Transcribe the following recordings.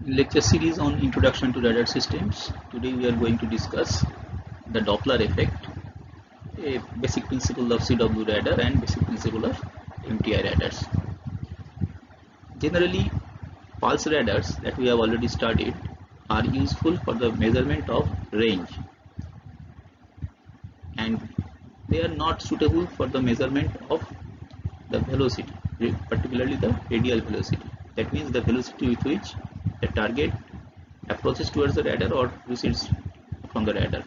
Lecture series on Introduction to Radar Systems. Today we are going to discuss the Doppler effect, a basic principle of CW radar and basic principle of MTI radars. Generally, pulse radars that we have already studied are useful for the measurement of range, and they are not suitable for the measurement of the velocity, particularly the radial velocity. That means the velocity with which the target approaches towards the radar or recedes from the radar.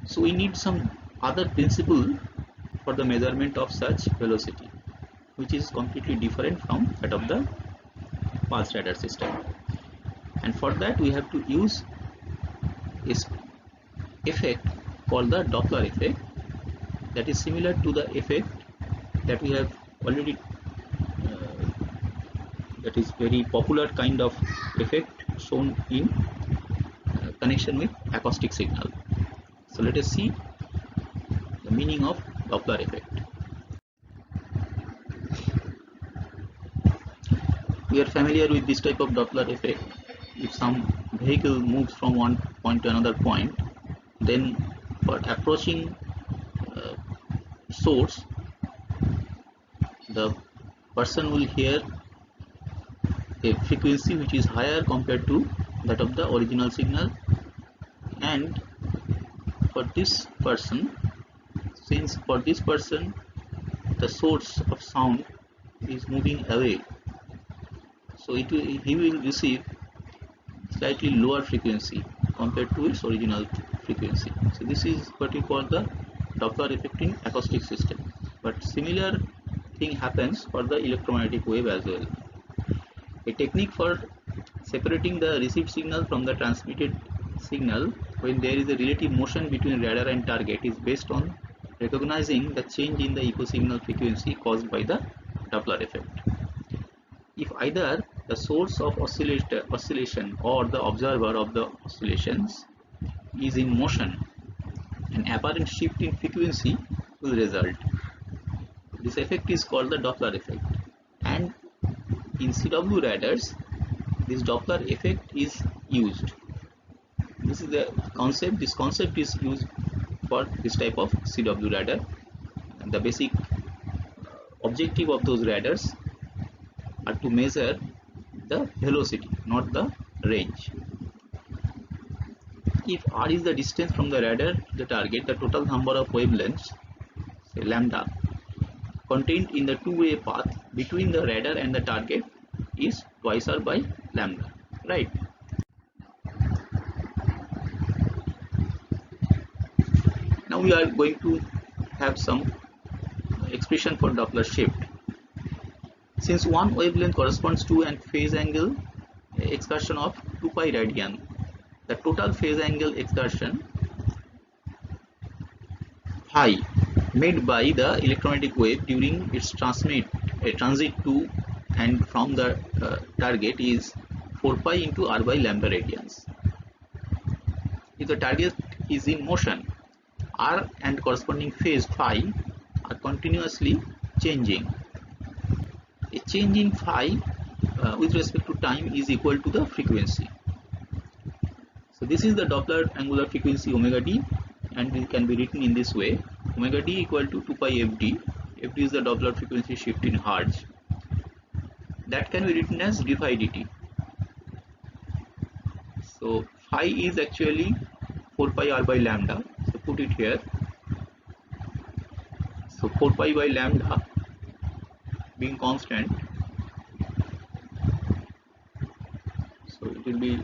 So we need some other principle for the measurement of such velocity, which is completely different from that of the pulse radar system. And for that we have to use this effect called the Doppler effect, that is similar to the effect that we have already that is very popular kind of effect shown in connection with acoustic signal. So let us see the meaning of Doppler effect. We are familiar with this type of Doppler effect. If some vehicle moves from one point to another point, then for approaching source, the person will hear a frequency which is higher compared to that of the original signal, and for this person, since for this person the source of sound is moving away, so he will receive slightly lower frequency compared to its original frequency. So this is what we call the Doppler effect in acoustic system. But similar thing happens for the electromagnetic wave as well. A technique for separating the received signal from the transmitted signal when there is a relative motion between radar and target is based on recognizing the change in the echo signal frequency caused by the Doppler effect. If either the source of oscillation or the observer of the oscillations is in motion, an apparent shift in frequency will result. This effect is called the Doppler effect, and in CW radars this Doppler effect is used. This is the concept. This concept is used for this type of CW radar. And the basic objective of those radars are to measure the velocity, not the range. If r is the distance from the radar to the target, the total number of wavelengths, say lambda, contained in the two-way path between the radar and the target is twice r by lambda, right? Now we are going to have some expression for Doppler shift. Since one wavelength corresponds to a phase angle excursion of 2 pi radian, the total phase angle excursion phi made by the electromagnetic wave during its transit to and from the target is 4 pi into r by lambda radians. If the target is in motion, r and corresponding phase phi are continuously changing. A change in phi with respect to time is equal to the frequency. So this is the Doppler angular frequency omega d, and it can be written in this way: omega d equal to 2 pi fd. Fd is the Doppler frequency shift in hertz. That can be written as d phi dt. So phi is actually 4 pi r by lambda. So put it here. So 4 pi by lambda being constant, so it will be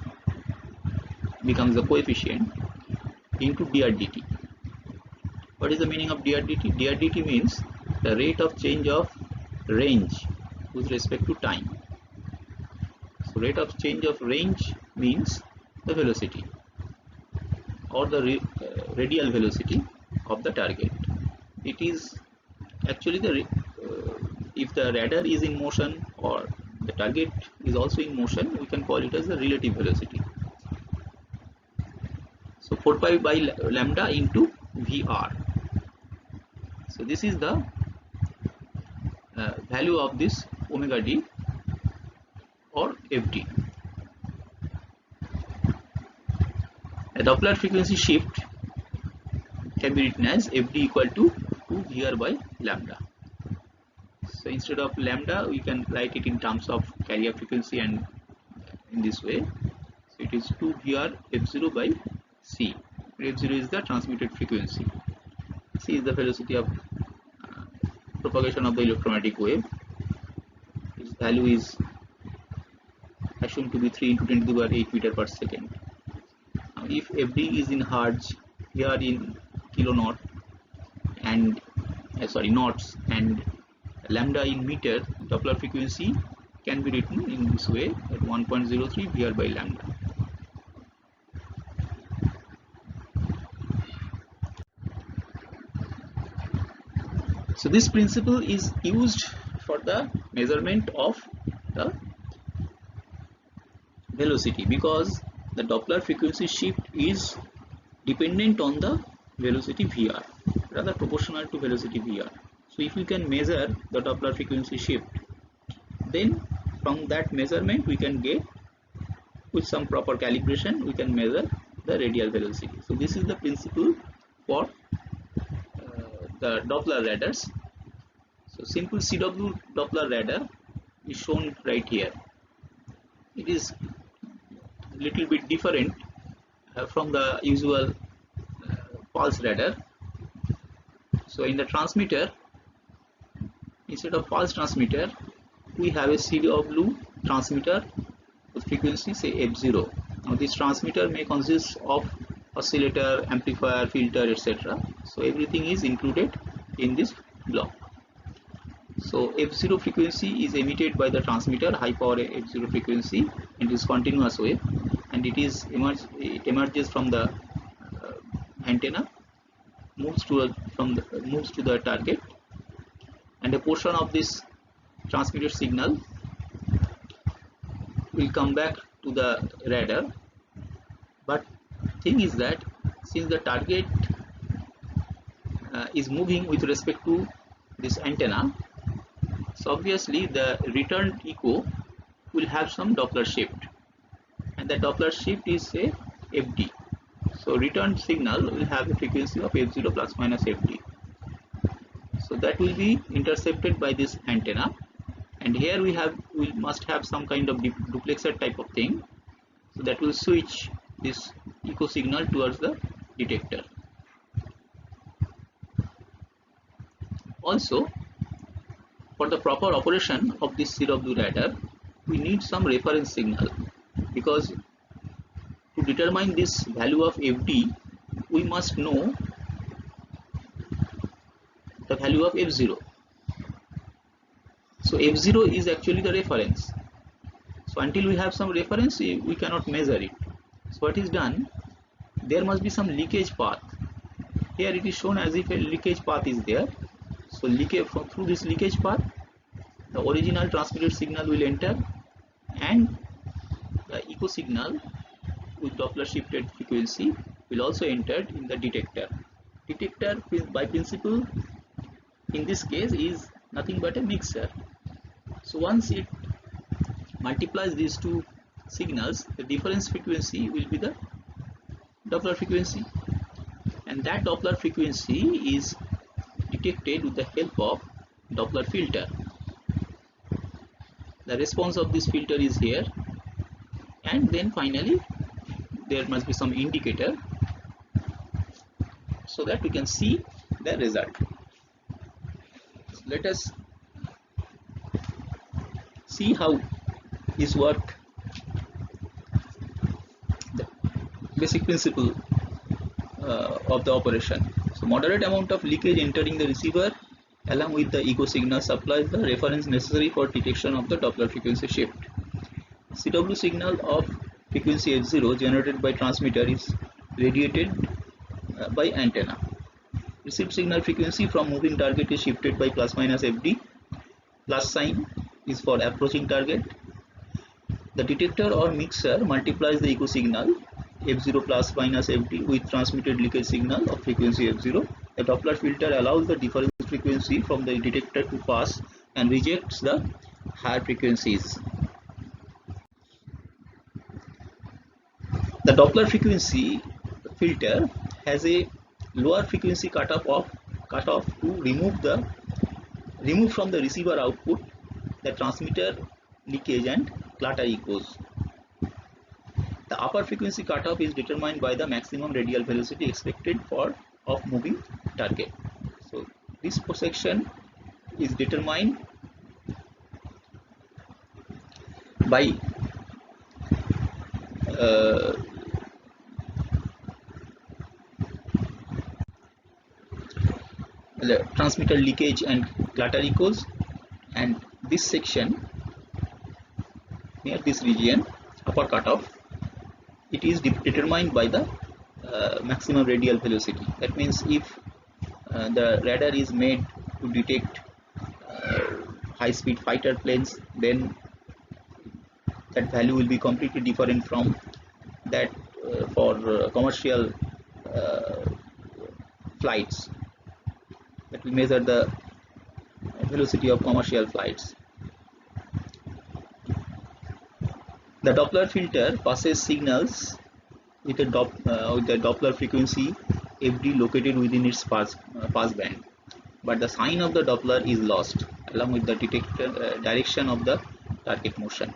becomes the coefficient into dr dt. What is the meaning of dr dt? Dr dt means the rate of change of range with respect to time. So rate of change of range means the velocity or the radial velocity of the target. It is actually the if the radar is in motion or the target is also in motion, we can call it as the relative velocity. So 4 pi by lambda into Vr. So this is the value of this omega d or FD. A Doppler frequency shift can be written as FD equal to 2 VR by lambda. So instead of lambda, we can write it in terms of carrier frequency, and in this way. So it is 2 VR F0 by C. F0 is the transmitted frequency. C is the velocity of propagation of the electromagnetic wave. Its value is assumed to be 3 into 10 to the power 8 meter per second. Now, if FD is in hertz, here in kilowatt, and knots, and lambda in meter, Doppler frequency can be written in this way at 1.03 VR by lambda. So this principle is used for the measurement of the velocity, because the Doppler frequency shift is dependent on the velocity Vr, rather proportional to velocity Vr. So if we can measure the Doppler frequency shift, then from that measurement we can get, with some proper calibration, we can measure the radial velocity. So this is the principle for the Doppler radars. So simple CW Doppler radar is shown right here. It is little bit different from the usual pulse radar. So in the transmitter, instead of pulse transmitter, we have a CW transmitter with frequency say F0. Now this transmitter may consist of oscillator, amplifier, filter, etc. So everything is included in this block. So F0 frequency is emitted by the transmitter, high power F0 frequency, and it is continuous wave, and it emerges from the antenna, moves to the target, and a portion of this transmitted signal will come back to the radar. But thing is that since the target is moving with respect to this antenna, so obviously the returned echo will have some Doppler shift, and the Doppler shift is say FD. So returned signal will have a frequency of F0 plus minus FD. So that will be intercepted by this antenna, and here we must have some kind of duplexer type of thing, so that will switch this echo signal towards the detector. Also, for the proper operation of this CW radar, we need some reference signal, because to determine this value of FD, we must know the value of F0. So F0 is actually the reference. So until we have some reference, we cannot measure it. So what is done? There must be some leakage path. Here it is shown as if a leakage path is there. So through this leakage path, the original transmitted signal will enter, and the echo signal with Doppler shifted frequency will also enter in the detector. Detector by principle in this case is nothing but a mixer. So once it multiplies these two signals, the difference frequency will be the Doppler frequency, and that Doppler frequency is detected with the help of Doppler filter. The response of this filter is here, and then finally there must be some indicator so that we can see the result. So let us see how this work, the basic principle of the operation. So moderate amount of leakage entering the receiver along with the echo signal supplies the reference necessary for detection of the Doppler frequency shift. CW signal of frequency F0 generated by transmitter is radiated by antenna. Received signal frequency from moving target is shifted by plus minus FD. Plus sign is for approaching target. The detector or mixer multiplies the echo signal F0 plus minus FD with transmitted leakage signal of frequency F0. The Doppler filter allows the difference frequency from the detector to pass and rejects the higher frequencies. The Doppler frequency filter has a lower frequency cutoff to remove from the receiver output the transmitter leakage and clutter echoes. The upper frequency cutoff is determined by the maximum radial velocity expected of moving target. So this section is determined by the transmitter leakage and clutter echoes, and this section near this region, upper cutoff, it is determined by the maximum radial velocity. That means if the radar is made to detect high-speed fighter planes, then that value will be completely different from that for commercial flights, that will measure the velocity of commercial flights. The Doppler filter passes signals with the Doppler frequency FD located within its pass band, but the sign of the Doppler is lost along with the direction of the target motion.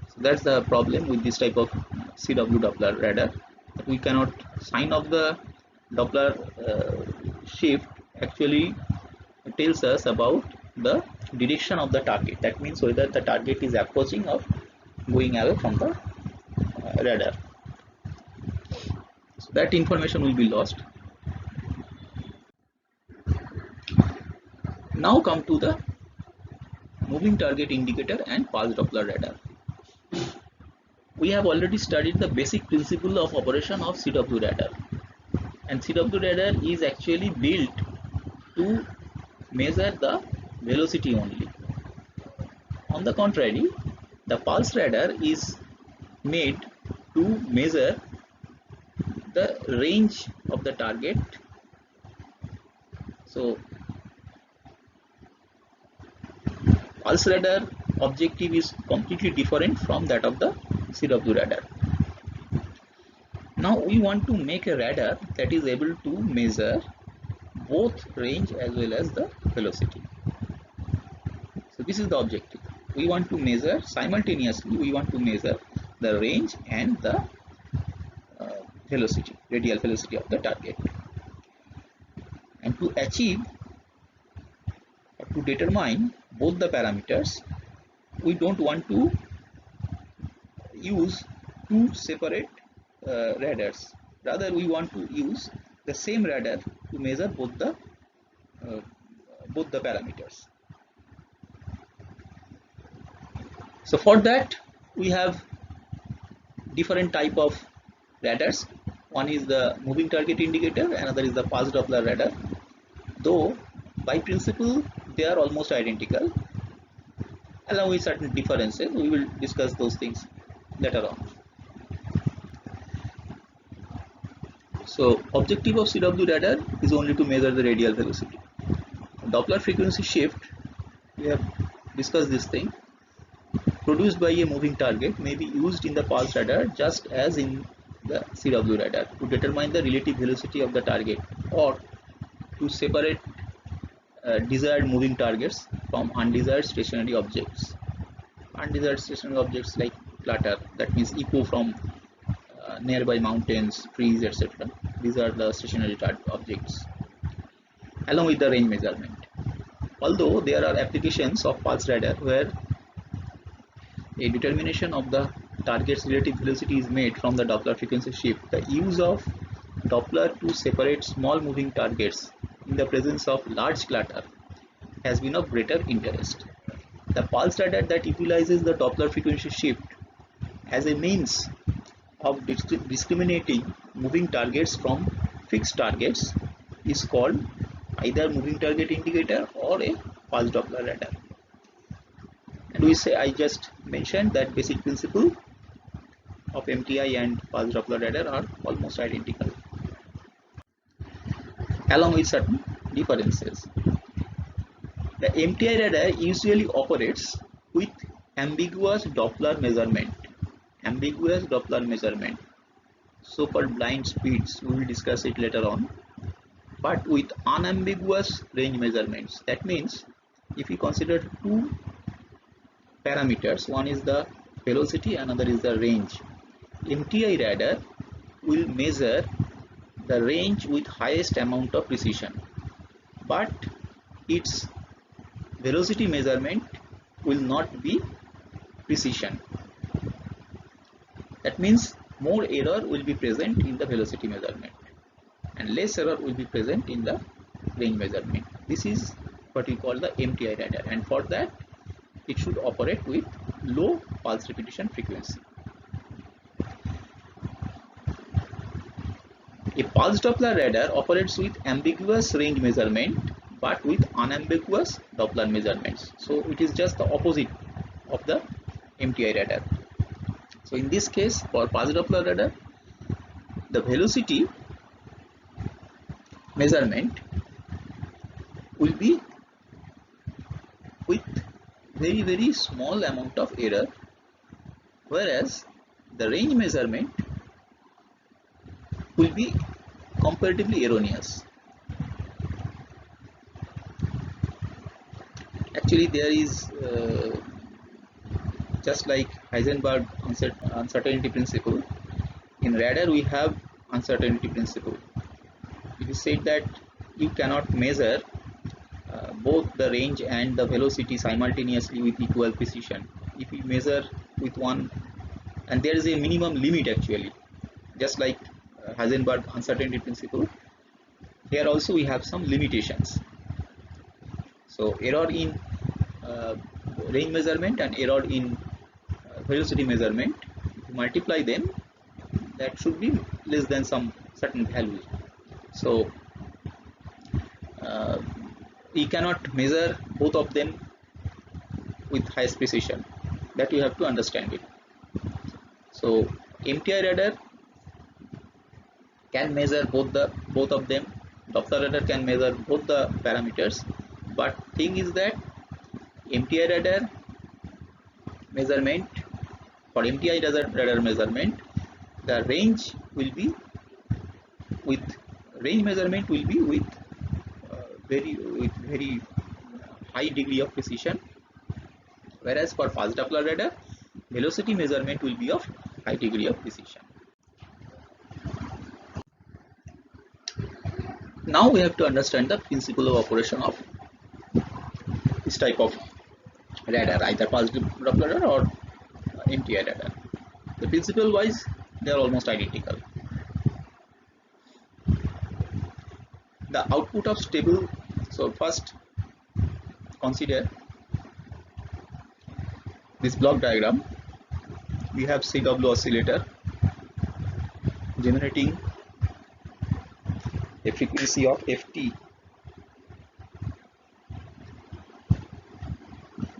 So that's the problem with this type of CW Doppler radar. We cannot sign of the Doppler shift actually tells us about the direction of the target. That means whether the target is approaching or going away from the radar. So that information will be lost. Now come to the moving target indicator and pulse Doppler radar. We have already studied the basic principle of operation of CW radar, and CW radar is actually built to measure the velocity only. On the contrary, the pulse radar is made to measure the range of the target. So pulse radar objective is completely different from that of the CW radar. Now we want to make a radar that is able to measure both range as well as the velocity. So this is the objective. We want to measure simultaneously, we want to measure the range and the velocity, radial velocity of the target. And to achieve or to determine both the parameters, we don't want to use two separate radars. Rather, we want to use the same radar to measure both the parameters. So for that, we have different type of radars. One is the moving target indicator, another is the pulse Doppler radar. Though by principle they are almost identical, along with certain differences. We will discuss those things later on. So objective of CW radar is only to measure the radial velocity. Doppler frequency shift, we have discussed this thing, produced by a moving target may be used in the pulse radar just as in the CW radar to determine the relative velocity of the target or to separate desired moving targets from undesired stationary objects. Undesired stationary objects like clutter, that means echo from nearby mountains, trees, etc. These are the stationary objects, along with the range measurement. Although there are applications of pulse radar where a determination of the target's relative velocity is made from the Doppler frequency shift, the use of Doppler to separate small moving targets in the presence of large clutter has been of greater interest. The pulse radar that utilizes the Doppler frequency shift as a means of discriminating moving targets from fixed targets is called either moving target indicator or a pulse Doppler radar. And we say, I just mentioned that basic principle of MTI and pulse Doppler radar are almost identical, along with certain differences. The MTI radar usually operates with ambiguous Doppler measurement ambiguous Doppler measurement, so-called blind speeds, we will discuss it later on, but with unambiguous range measurements. That means if you consider two parameters, one is the velocity, another is the range, MTI radar will measure the range with highest amount of precision, but its velocity measurement will not be precision. That means more error will be present in the velocity measurement and less error will be present in the range measurement. This is what we call the MTI radar, and for that it should operate with low pulse repetition frequency. A pulse Doppler radar operates with ambiguous range measurement but with unambiguous Doppler measurements. So it is just the opposite of the MTI radar. So in this case, for pulse Doppler radar, the velocity measurement will be with very small amount of error, whereas the range measurement will be comparatively erroneous. Actually, there is just like Heisenberg uncertainty principle, in radar we have uncertainty principle. It is said that you cannot measure both the range and the velocity simultaneously with equal precision. If you measure with one, and there is a minimum limit actually, just like Heisenberg uncertainty principle, here also we have some limitations. So error in range measurement and error in velocity measurement, if you multiply them, that should be less than some certain value. So we cannot measure both of them with highest precision. That you have to understand it. So MTI radar can measure both of them. Doppler radar can measure both the parameters, but thing is that MTI radar measurement, for MTI radar measurement, the range will be with very high degree of precision, whereas for pulse Doppler radar, velocity measurement will be of high degree of precision. Now we have to understand the principle of operation of this type of radar, either pulse Doppler radar or MTI radar. The principle wise, they are almost identical. The output of stable, so first consider this block diagram. We have CW oscillator generating a frequency of Ft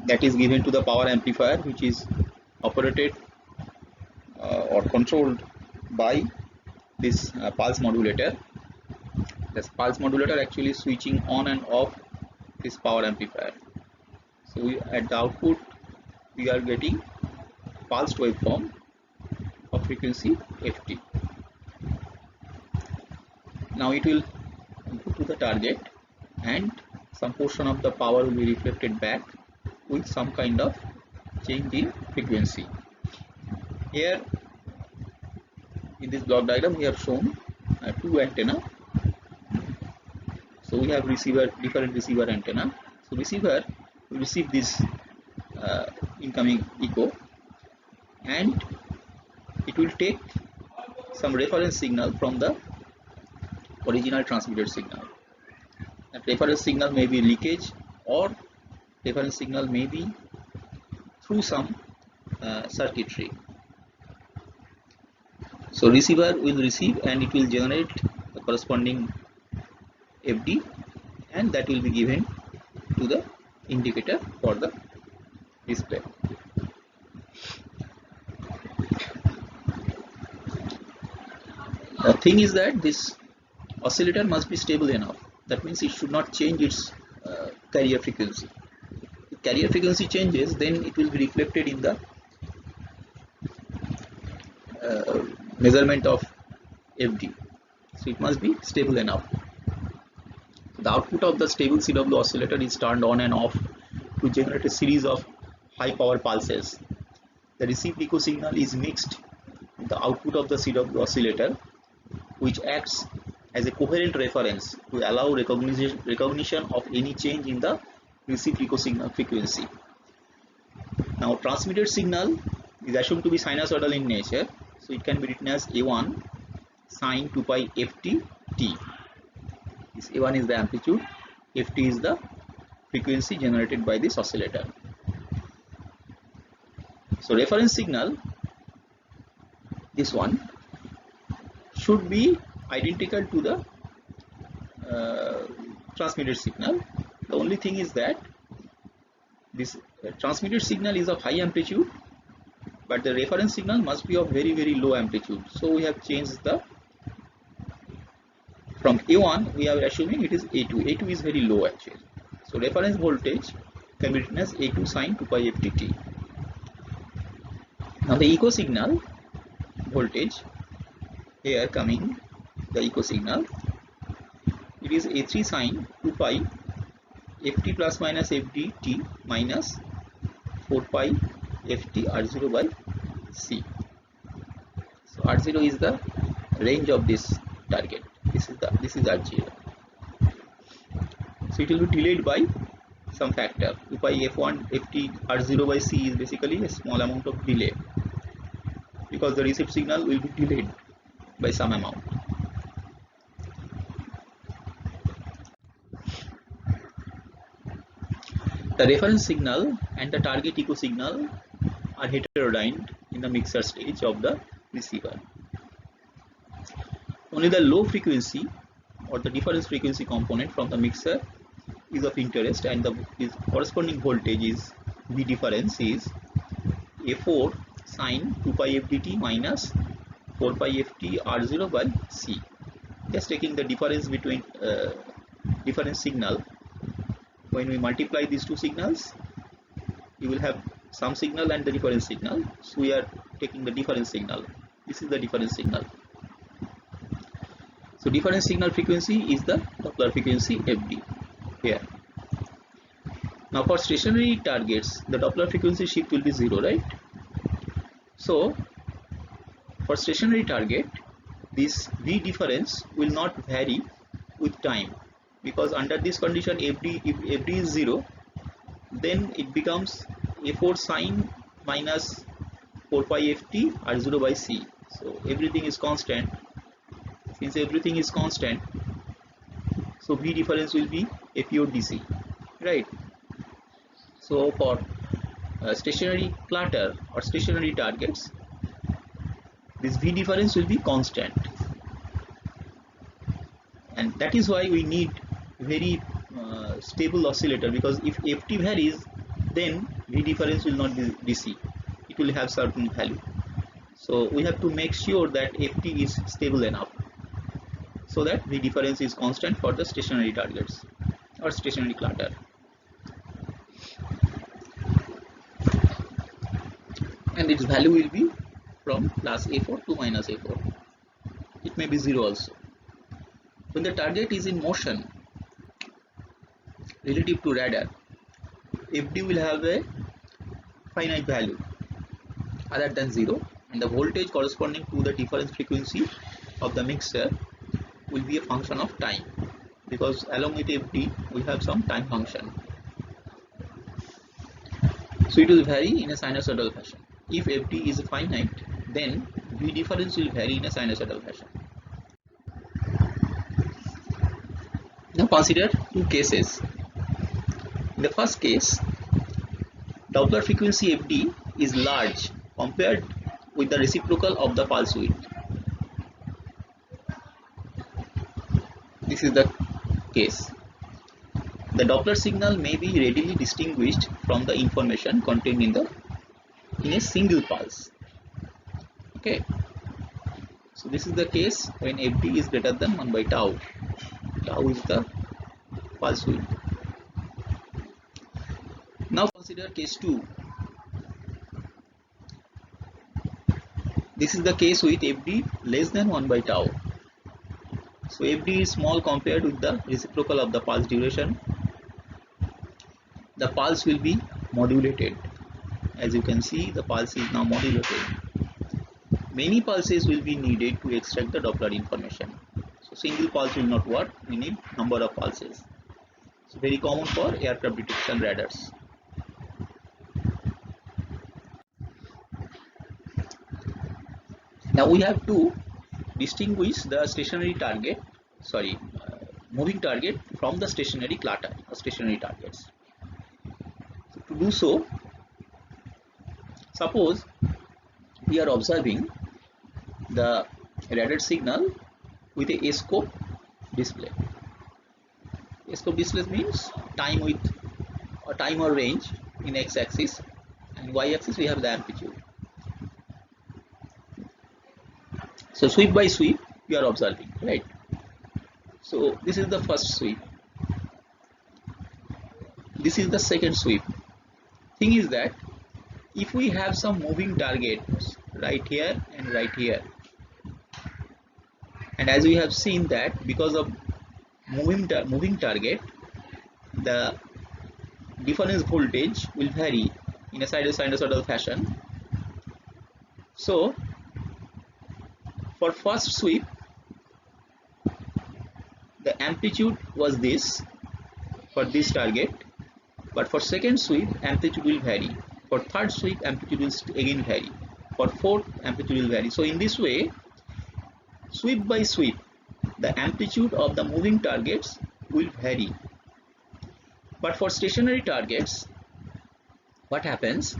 that is given to the power amplifier, which is operated or controlled by this pulse modulator. This pulse modulator actually switching on and off this power amplifier. So at the output we are getting pulsed waveform of frequency Ft. Now it will go to the target and some portion of the power will be reflected back with some kind of change in frequency. Here in this block diagram we have shown two antenna. So we have different receiver antenna. So receiver will receive this incoming echo and it will take some reference signal from the original transmitted signal. That reference signal may be leakage or reference signal may be through some circuitry. So receiver will receive and it will generate the corresponding FD, and that will be given to the indicator for the display. The thing is that this oscillator must be stable enough. That means it should not change its carrier frequency. If carrier frequency changes, then it will be reflected in the measurement of FD. So it must be stable enough. The output of the stable CW oscillator is turned on and off to generate a series of high power pulses. The received echo signal is mixed with the output of the CW oscillator, which acts as a coherent reference to allow recognition of any change in the received echo signal frequency. Now, transmitted signal is assumed to be sinusoidal in nature, so it can be written as A1 sine 2 pi ft t. This A1 is the amplitude, ft is the frequency generated by this oscillator. So reference signal, this one, should be identical to the transmitted signal. The only thing is that this transmitted signal is of high amplitude, but the reference signal must be of very low amplitude. So we have changed the, from A1 we are assuming it is A2. A2 is very low actually. So reference voltage can be written as A2 sine 2 pi ft. Now the echo signal voltage, here coming the echo signal, it is A3 sine 2 pi ft plus minus fd t minus 4 pi ft r0 by c. So r0 is the range of this target. This is r0. So it will be delayed by some factor. 2 pi f1 ft r0 by c is basically a small amount of delay, because the received signal will be delayed by some amount. The reference signal and the target echo signal are heterodyned in the mixer stage of the receiver. Only the low frequency or the difference frequency component from the mixer is of interest, and the corresponding voltage is V difference is A4 sine 2 pi fdt minus 4 pi ft r0 by c. Just taking the difference between difference signal. When we multiply these two signals, you will have some signal and the difference signal. So we are taking the difference signal. This is the difference signal. So difference signal frequency is the Doppler frequency FD here. Now for stationary targets, the Doppler frequency shift will be 0, right? So for stationary target, this V difference will not vary with time, because under this condition FD, if FD is 0, then it becomes A4 sine minus 4 pi ft r0 by c. So everything is constant. Since everything is constant, so V difference will be a pure DC, right? So for stationary platter or stationary targets, this V difference will be constant, and that is why we need very stable oscillator, because if Ft varies, then V difference will not be DC, it will have certain value. So we have to make sure that Ft is stable enough so that V difference is constant for the stationary targets or stationary clutter. And its value will be from plus A4 to minus A4. It may be 0 also. When the target is in motion relative to radar, FD will have a finite value other than 0, and the voltage corresponding to the difference frequency of the mixer will be a function of time, because along with FD we have some time function. So it will vary in a sinusoidal fashion. If FD is finite, then V difference will vary in a sinusoidal fashion. Now consider two cases. In the first case, Doppler frequency FD is large compared with the reciprocal of the pulse width. This is the case. The Doppler signal may be readily distinguished from the information contained in a single pulse. Okay. So this is the case when FD is greater than 1 by tau. Tau is the pulse width. Now consider case 2. This is the case with fd less than 1 by tau. So fd is small compared with the reciprocal of the pulse duration. The pulse will be modulated. As you can see, the pulse is now modulated. Many pulses will be needed to extract the Doppler information. So single pulse will not work, we need number of pulses. So very common for aircraft detection radars. Now we have to distinguish the moving target from the stationary clutter or stationary targets. So to do so, suppose we are observing the radar signal with a scope display. Scope display means time with or time or range in x-axis, and y-axis we have the amplitude. So sweep by sweep we are observing, right? So this is the first sweep. This is the second sweep. Thing is that if we have some moving targets right here and right here, and as we have seen that because of moving target, the difference voltage will vary in a sinusoidal fashion. So for first sweep the amplitude was this for this target, but for second sweep amplitude will vary. For third sweep amplitude will again vary. For fourth amplitude will vary. So in this way, sweep by sweep, the amplitude of the moving targets will vary. But for stationary targets, what happens?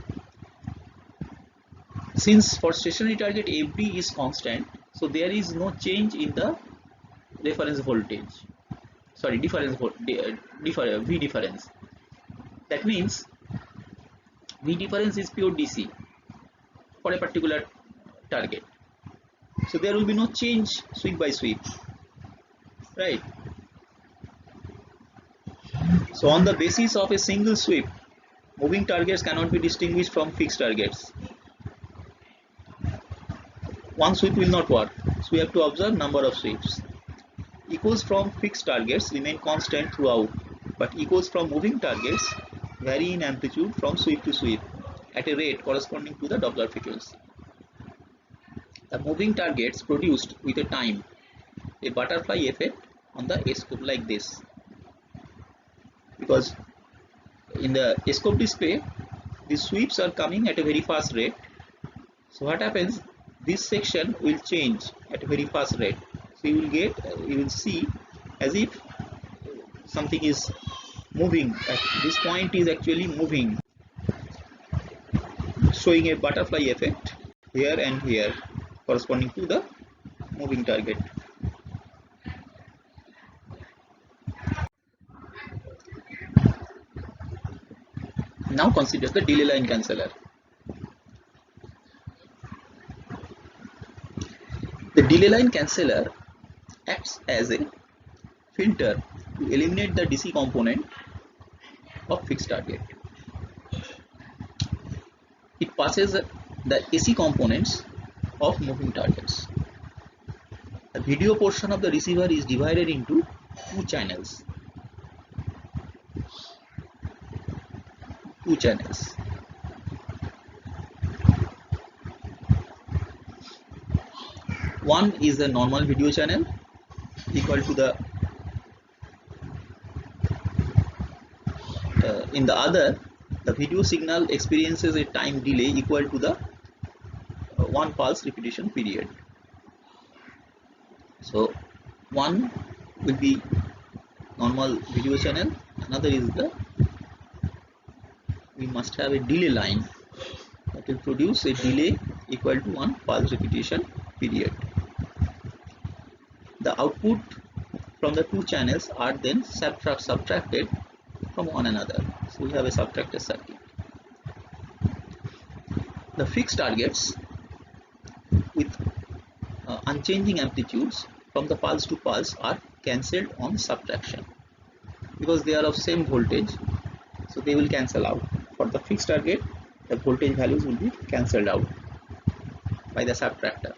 Since for stationary target fd is constant, so there is no change in the reference voltage. Sorry, V difference. That means V difference is pure DC for a particular target. So there will be no change sweep by sweep, right? So on the basis of a single sweep, moving targets cannot be distinguished from fixed targets. One sweep will not work, so we have to observe number of sweeps. Echoes from fixed targets remain constant throughout, but echoes from moving targets vary in amplitude from sweep to sweep at a rate corresponding to the Doppler frequency. The moving targets produced with a time a butterfly effect on the scope like this, because in the scope display these sweeps are coming at a very fast rate. So what happens, this section will change at a very fast rate. So you will see as if something is moving. At this point is actually moving, showing a butterfly effect here and here corresponding to the moving target. Now consider the delay line canceller. The delay line canceller acts as a filter to eliminate the DC component of fixed target. It passes the AC components of moving targets. The video portion of the receiver is divided into two channels. One is the normal video channel equal to the in the other, the video signal experiences a time delay equal to the 1 pulse repetition period. So one will be normal video channel, another is we must have a delay line that will produce a delay equal to 1 pulse repetition period. The output from the two channels are then subtracted from one another. So we have a subtractor circuit. The fixed targets with unchanging amplitudes from the pulse to pulse are cancelled on subtraction because they are of same voltage, so they will cancel out. For the fixed target, the voltage values will be cancelled out. by the subtractor.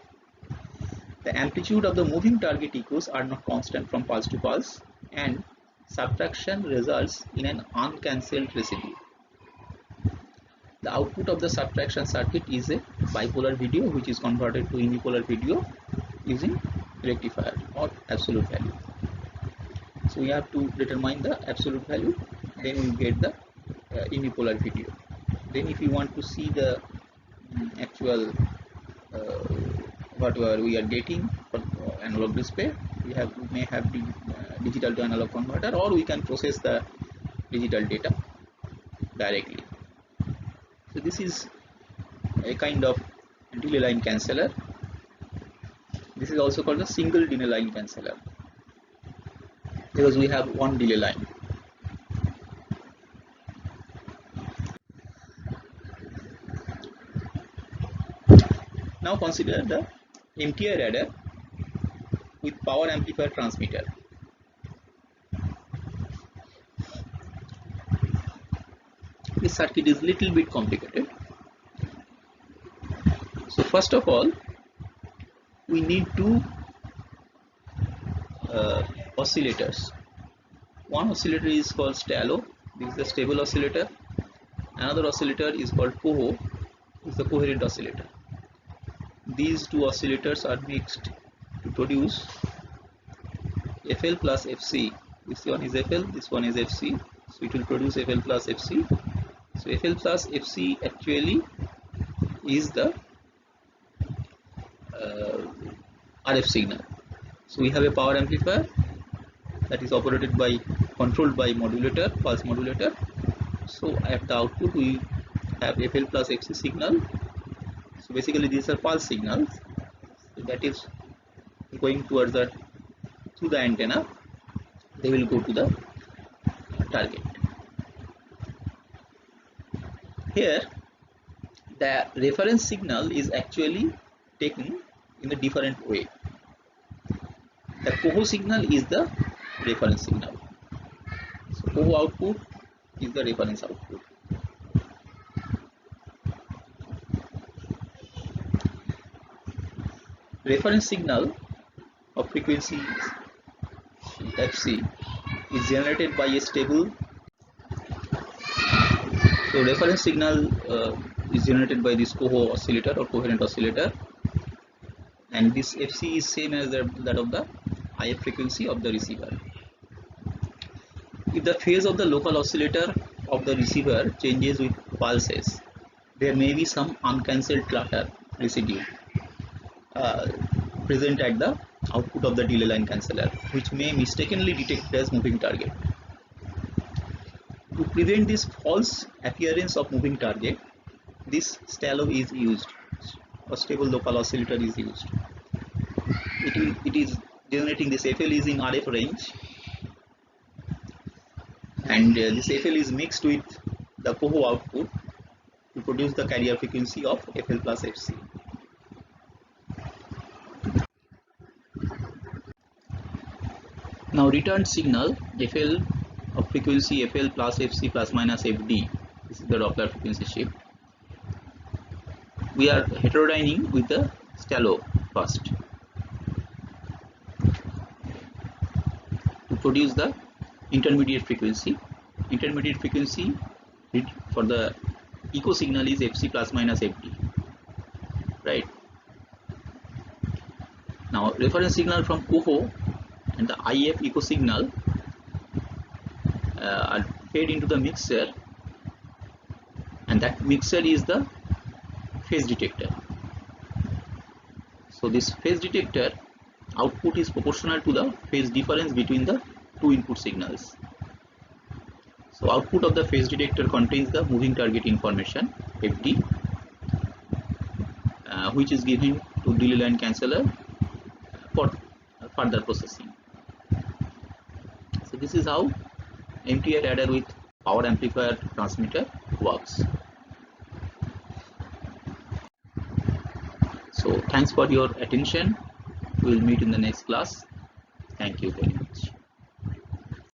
The amplitude of the moving target echoes are not constant from pulse to pulse, and subtraction results in an uncancelled residue. The output of the subtraction circuit is a bipolar video which is converted to unipolar video using rectifier or absolute value. So we have to determine the absolute value, then we get the unipolar video. Then if you want to see the actual whatever we are getting for analog display, we may have the digital to analog converter, or we can process the digital data directly. So this is a kind of delay line canceller. This is also called a single delay line canceller because we have one delay line. Now consider the MTI radar with power amplifier transmitter. This circuit is little bit complicated. So first of all, we need two oscillators. One oscillator is called STALO. This is the stable oscillator. Another oscillator is called COHO. This is the coherent oscillator. These two oscillators are mixed to produce FL plus FC. This one is FL, this one is FC. So it will produce FL plus FC. So FL plus FC actually is the RF signal. So we have a power amplifier that is controlled by modulator, pulse modulator. So at the output we have FL plus FC signal. So basically these are pulse signals. So that is going towards through the antenna. They will go to the target. Here the reference signal is actually taken in a different way. The COHO signal is the reference signal. So COHO output is the reference output. Reference signal of frequency FC is generated by a stable. So reference signal is generated by this COHO oscillator or coherent oscillator, and this FC is same as that of the IF frequency of the receiver. If the phase of the local oscillator of the receiver changes with pulses, there may be some uncancelled clutter residue present at the output of the delay line canceller, which may mistakenly detect as moving target. To prevent this false appearance of moving target, this STALO is used, or stable local oscillator is used. It is generating this FL is in RF range, and this FL is mixed with the COHO output to produce the carrier frequency of FL plus FC. Now returned signal FL of frequency FL plus FC plus minus FD. This is the Doppler frequency shift. We are heterodyning with the STALO first to produce the intermediate frequency. Intermediate frequency for the echo signal is FC plus minus FD, right? Now reference signal from COHO and the IF echo signal are fed into the mixer, and that mixer is the phase detector. So this phase detector output is proportional to the phase difference between the two input signals. So output of the phase detector contains the moving target information FD, which is given to delay line canceller for further processing. So this is how MTI radar with power amplifier transmitter works. So thanks for your attention. We will meet in the next class. Thank you very much.